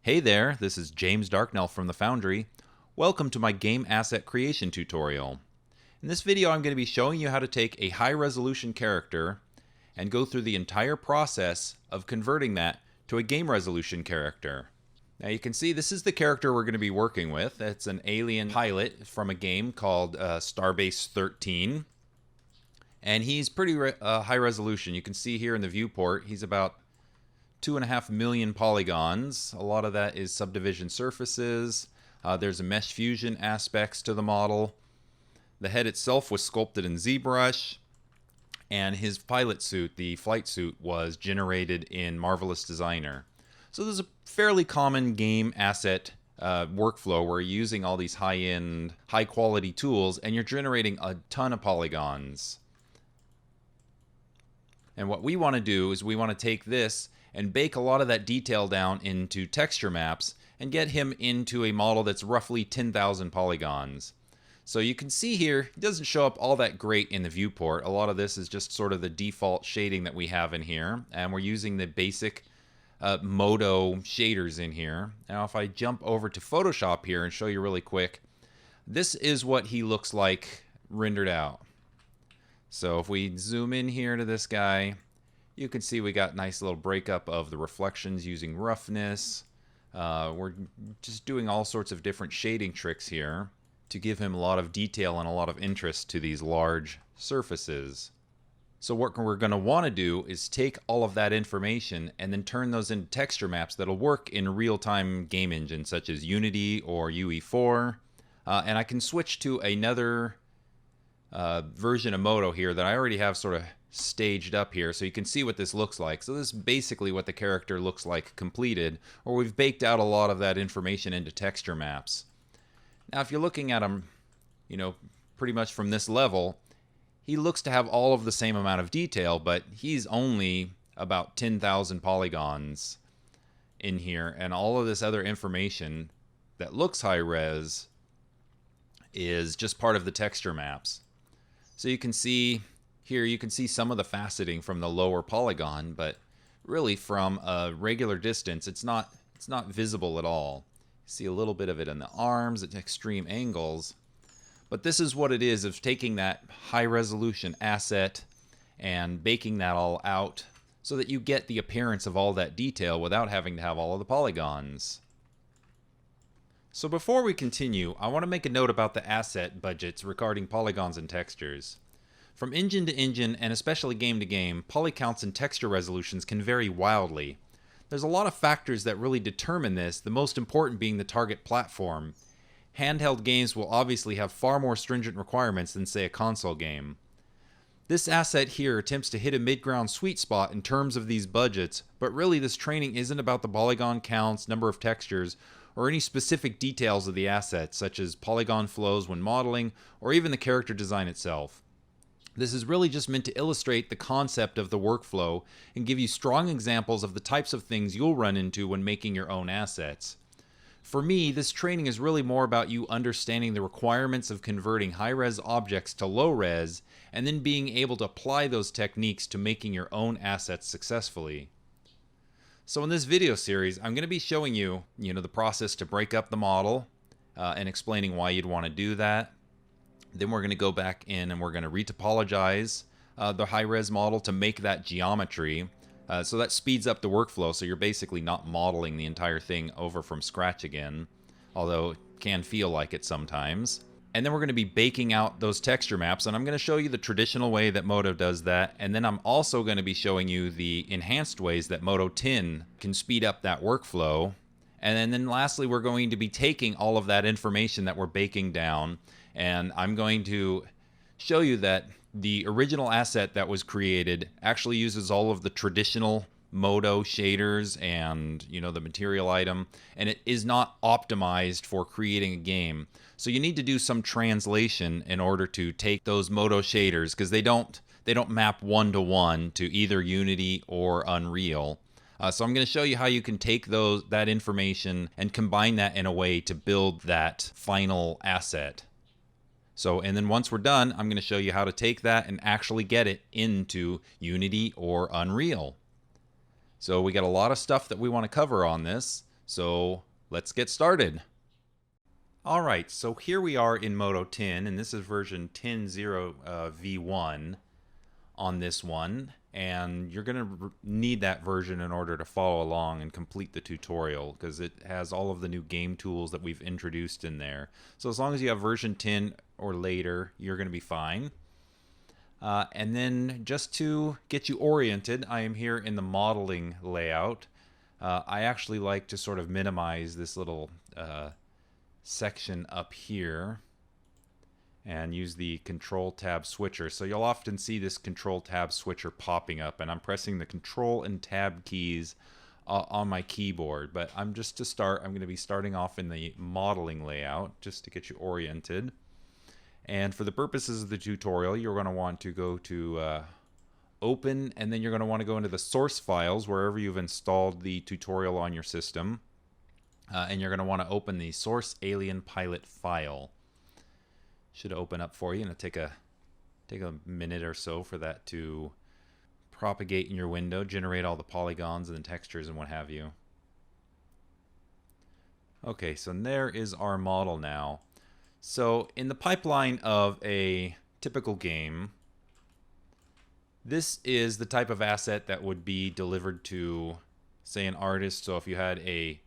Hey there, this is James Darknell from the Foundry. Welcome to my game asset creation tutorial. In this video I'm going to be showing you how to take a high resolution character and go through the entire process of converting that to a game resolution character. Now you can see this is the character we're going to be working with. It's an alien pilot from a game called Starbase 13. And he's pretty high resolution. You can see here in the viewport he's about 2.5 million polygons. A lot of that is subdivision surfaces. There's a mesh fusion aspects to the model. The head itself was sculpted in ZBrush, and his pilot suit, the flight suit, was generated in Marvelous Designer. So there's a fairly common game asset workflow where you're using all these high-end, high-quality tools, and you're generating a ton of polygons. And what we want to do is we want to take this and bake a lot of that detail down into texture maps and get him into a model that's roughly 10,000 polygons. So you can see here, it doesn't show up all that great in the viewport. A lot of this is just sort of the default shading that we have in here, and we're using the basic Modo shaders in here. Now if I jump over to Photoshop here and show you really quick, this is what he looks like rendered out. So if we zoom in here to this guy, you can see we got nice little breakup of the reflections using roughness. We're just doing all sorts of different shading tricks here to give him a lot of detail and a lot of interest to these large surfaces. So what we're going to want to do is take all of that information and then turn those into texture maps that'll work in real-time game engines such as Unity or UE4. And I can switch to another version of Modo here that I already have sort of staged up here so you can see what this looks like. So this is basically what the character looks like completed, or we've baked out a lot of that information into texture maps. Now if you're looking at him, pretty much from this level, he looks to have all of the same amount of detail, but he's only about 10,000 polygons in here, and all of this other information that looks high res is just part of the texture maps. So you can see here, you can see some of the faceting from the lower polygon, but really from a regular distance, it's not visible at all. You see a little bit of it in the arms at extreme angles, but this is what it is of taking that high resolution asset and baking that all out so that you get the appearance of all that detail without having to have all of the polygons. So before we continue, I want to make a note about the asset budgets regarding polygons and textures. From engine to engine, and especially game to game, poly counts and texture resolutions can vary wildly. There's a lot of factors that really determine this, the most important being the target platform. Handheld games will obviously have far more stringent requirements than, say, a console game. This asset here attempts to hit a mid-ground sweet spot in terms of these budgets, but really this training isn't about the polygon counts, number of textures, or any specific details of the asset, such as polygon flows when modeling, or even the character design itself. This is really just meant to illustrate the concept of the workflow and give you strong examples of the types of things you'll run into when making your own assets. For me, this training is really more about you understanding the requirements of converting high-res objects to low-res and then being able to apply those techniques to making your own assets successfully. So in this video series, I'm going to be showing you, the process to break up the model and explaining why you'd want to do that. Then we're going to go back in and we're going to retopologize the high-res model to make that geometry. So that speeds up the workflow, so you're basically not modeling the entire thing over from scratch again, although it can feel like it sometimes. And then we're going to be baking out those texture maps, and I'm going to show you the traditional way that Modo does that, and then I'm also going to be showing you the enhanced ways that Modo 10 can speed up that workflow. And then lastly, we're going to be taking all of that information that we're baking down, and I'm going to show you that the original asset that was created actually uses all of the traditional Modo shaders and the material item, and it is not optimized for creating a game. So you need to do some translation in order to take those Modo shaders, because they don't map one-to-one to either Unity or Unreal. So I'm going to show you how you can take that information and combine that in a way to build that final asset. And then once we're done, I'm going to show you how to take that and actually get it into Unity or Unreal. So we got a lot of stuff that we want to cover on this. So let's get started. Alright, so here we are in Modo 10, and this is version 10.0 v1 on this one, and you're going to need that version in order to follow along and complete the tutorial, because it has all of the new game tools that we've introduced in there. So as long as you have version 10 or later, you're going to be fine. And then just to get you oriented, I am here in the modeling layout. I actually like to sort of minimize this little section up here and use the control tab switcher. So you'll often see this control tab switcher popping up, and I'm pressing the control and tab keys on my keyboard. But I'm going to be starting off in the modeling layout just to get you oriented. And for the purposes of the tutorial, you're going to want to go to open, and then you're going to want to go into the source files wherever you've installed the tutorial on your system. And you're going to want to open the source alien pilot file. Should open up for you, and it'll take a minute or so for that to propagate in your window, generate all the polygons and the textures and what have you. Okay, so there is our model now. So in the pipeline of a typical game, this is the type of asset that would be delivered to, say, an artist. So if you had a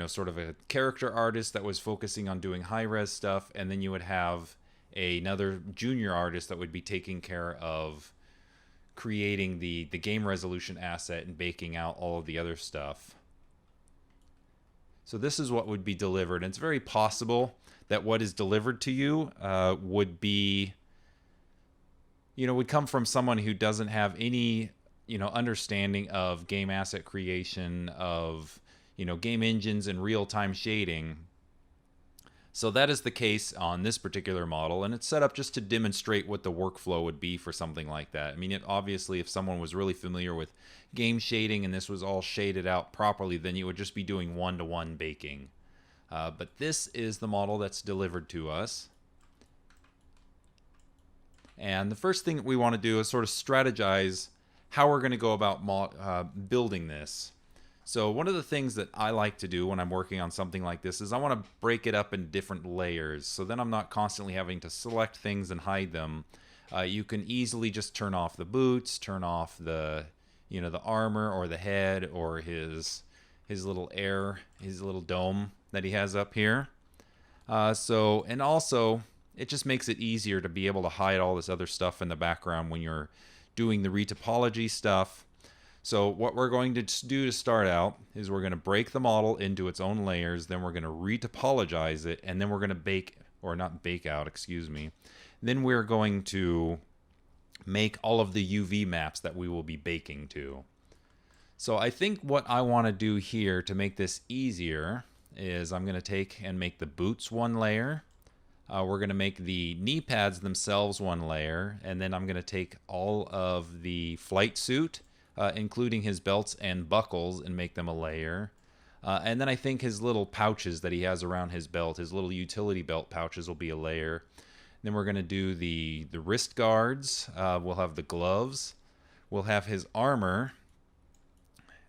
sort of a character artist that was focusing on doing high-res stuff, and then you would have another junior artist that would be taking care of creating the game resolution asset and baking out all of the other stuff. So this is what would be delivered, and it's very possible that what is delivered to you would be, would come from someone who doesn't have any, understanding of game asset creation, of game engines and real-time shading. So that is the case on this particular model, and it's set up just to demonstrate what the workflow would be for something like that. I mean, obviously, if someone was really familiar with game shading and this was all shaded out properly, then you would just be doing one-to-one baking. But this is the model that's delivered to us. And the first thing that we want to do is sort of strategize how we're going to go about building this. So one of the things that I like to do when I'm working on something like this is I want to break it up in different layers, so then I'm not constantly having to select things and hide them. You can easily just turn off the boots, turn off the the armor or the head or his little his little dome that he has up here. And also it just makes it easier to be able to hide all this other stuff in the background when you're doing the retopology stuff. So what we're going to do to start out is we're going to break the model into its own layers, then we're going to retopologize it, and then we're going to then we're going to make all of the UV maps that we will be baking to. So I think what I want to do here to make this easier is I'm going to take and make the boots one layer. We're going to make the knee pads themselves one layer, and then I'm going to take all of the flight suit, including his belts and buckles, and make them a layer. And then I think his little pouches that he has around his belt, his little utility belt pouches, will be a layer. Then we're going to do the wrist guards. We'll have the gloves. We'll have his armor.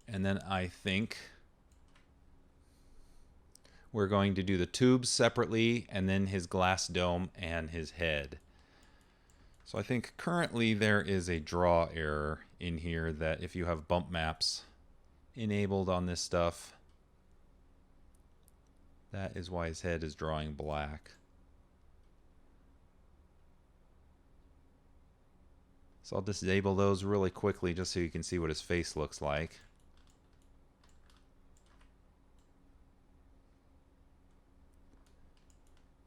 And then I think we're going to do the tubes separately, and then his glass dome and his head. So I think currently there is a draw error in here that if you have bump maps enabled on this stuff, that is why his head is drawing black. So I'll disable those really quickly just so you can see what his face looks like.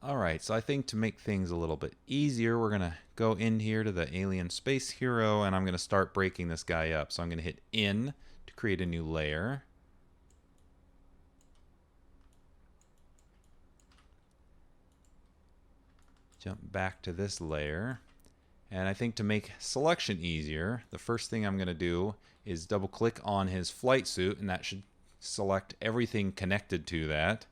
Alright, so I think to make things a little bit easier, we're going to go in here to the Alien Space Hero, and I'm going to start breaking this guy up. So I'm going to hit in to create a new layer. Jump back to this layer. And I think to make selection easier, the first thing I'm going to do is double click on his flight suit, and that should select everything connected to that.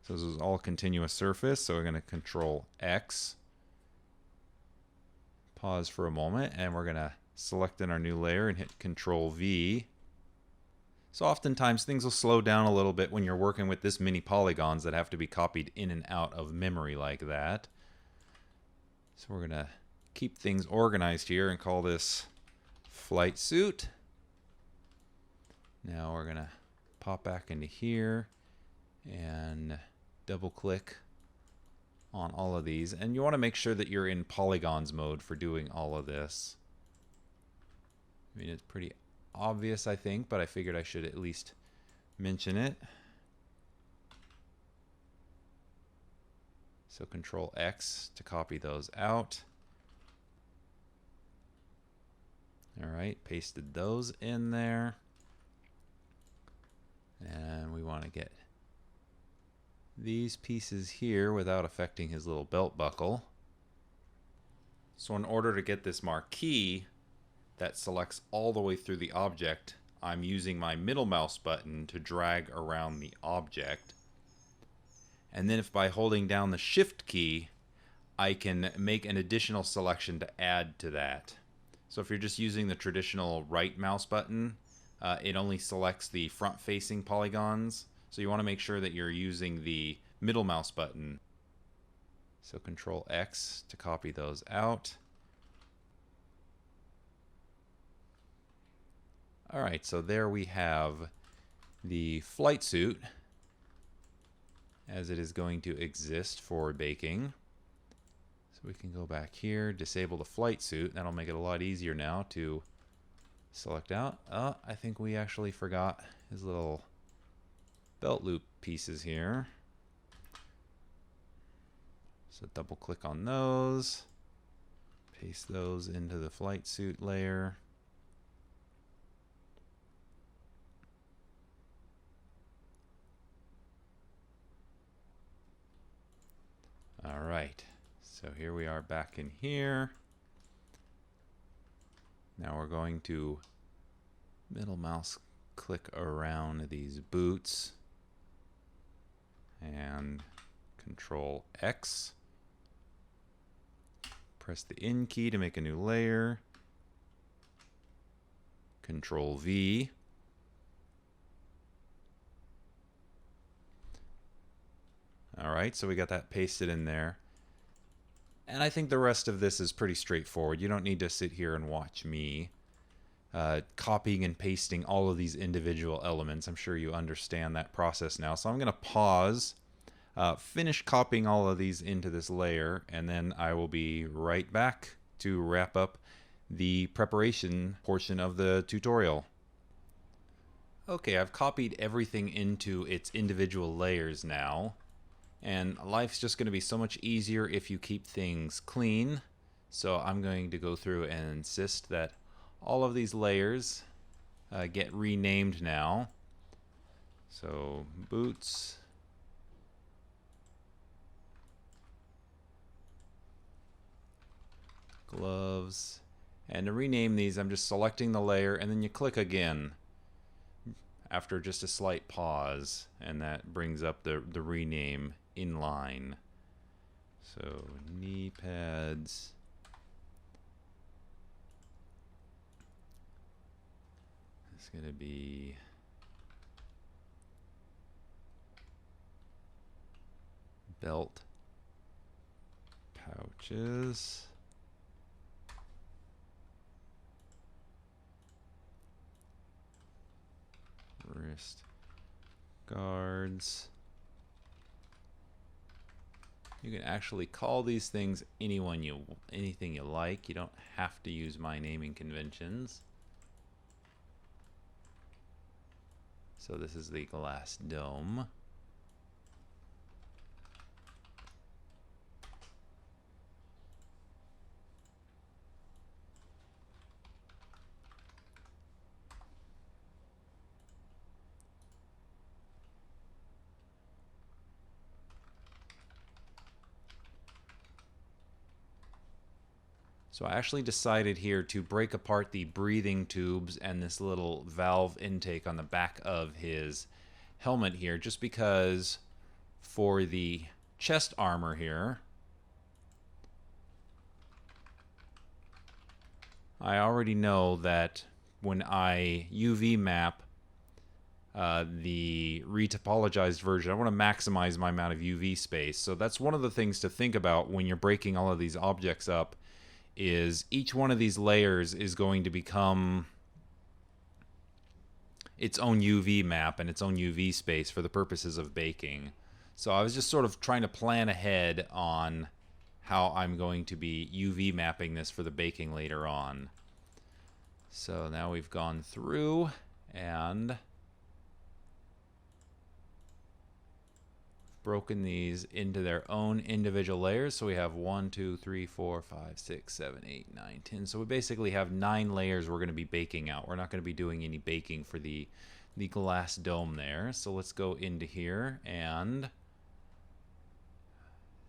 So this is all continuous surface, so we're going to Control X. Pause for a moment, and we're going to select in our new layer and hit Control V. So oftentimes things will slow down a little bit when you're working with this many polygons that have to be copied in and out of memory like that. So we're going to keep things organized here and call this flight suit. Now we're going to pop back into here and double click on all of these. And you want to make sure that you're in polygons mode for doing all of this. I mean, it's pretty obvious, I think, but I figured I should at least mention it. So Control X to copy those out. All right, pasted those in there. And we want to get these pieces here without affecting his little belt buckle. So in order to get this marquee that selects all the way through the object, I'm using my middle mouse button to drag around the object. And then if by holding down the Shift key, I can make an additional selection to add to that. So if you're just using the traditional right mouse button, it only selects the front-facing polygons. So you want to make sure that you're using the middle mouse button. So Control X to copy those out. All right, so there we have the flight suit as it is going to exist for baking. So we can go back here, disable the flight suit. That'll make it a lot easier now to select out. I think we actually forgot his little belt loop pieces here. So double click on those, paste those into the flight suit layer. All right, so here we are back in here. Now we're going to middle mouse click around these boots and Control X. Press the N key to make a new layer. Control V. All right, so we got that pasted in there. And I think the rest of this is pretty straightforward. You don't need to sit here and watch me copying and pasting all of these individual elements. I'm sure you understand that process now. So I'm going to pause, finish copying all of these into this layer, and then I will be right back to wrap up the preparation portion of the tutorial. Okay, I've copied everything into its individual layers now. And life's just going to be so much easier if you keep things clean. So I'm going to go through and insist that all of these layers get renamed now. So boots, gloves, and to rename these, I'm just selecting the layer and then you click again after just a slight pause, and that brings up the rename in line. So knee pads, it's going to be belt pouches, wrist guards. You can actually call these things anything you like. You don't have to use my naming conventions. So this is the glass dome. So I actually decided here to break apart the breathing tubes and this little valve intake on the back of his helmet here, just because for the chest armor here, I already know that when I UV map the retopologized version, I want to maximize my amount of UV space. So that's one of the things to think about when you're breaking all of these objects up, is each one of these layers is going to become its own UV map and its own UV space for the purposes of baking. So I was just sort of trying to plan ahead on how I'm going to be UV mapping this for the baking later on. So now we've gone through and broken these into their own individual layers. So we have 1, 2, 3, 4, 5, 6, 7, 8, 9, 10. So we basically have 9 layers we're going to be baking out. We're not going to be doing any baking for the glass dome there. So let's go into here and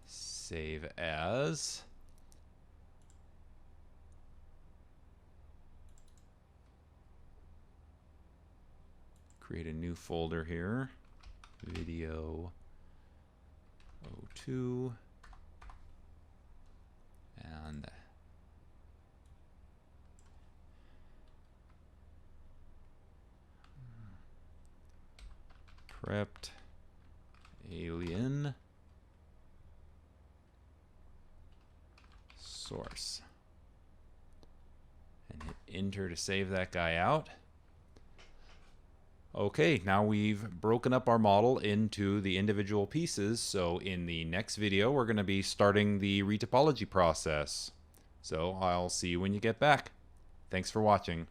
save as. Create a new folder here. Video 02 and prepped alien source, and hit enter to save that guy out. Okay, now we've broken up our model into the individual pieces, so in the next video we're going to be starting the retopology process. So I'll see you when you get back. Thanks for watching.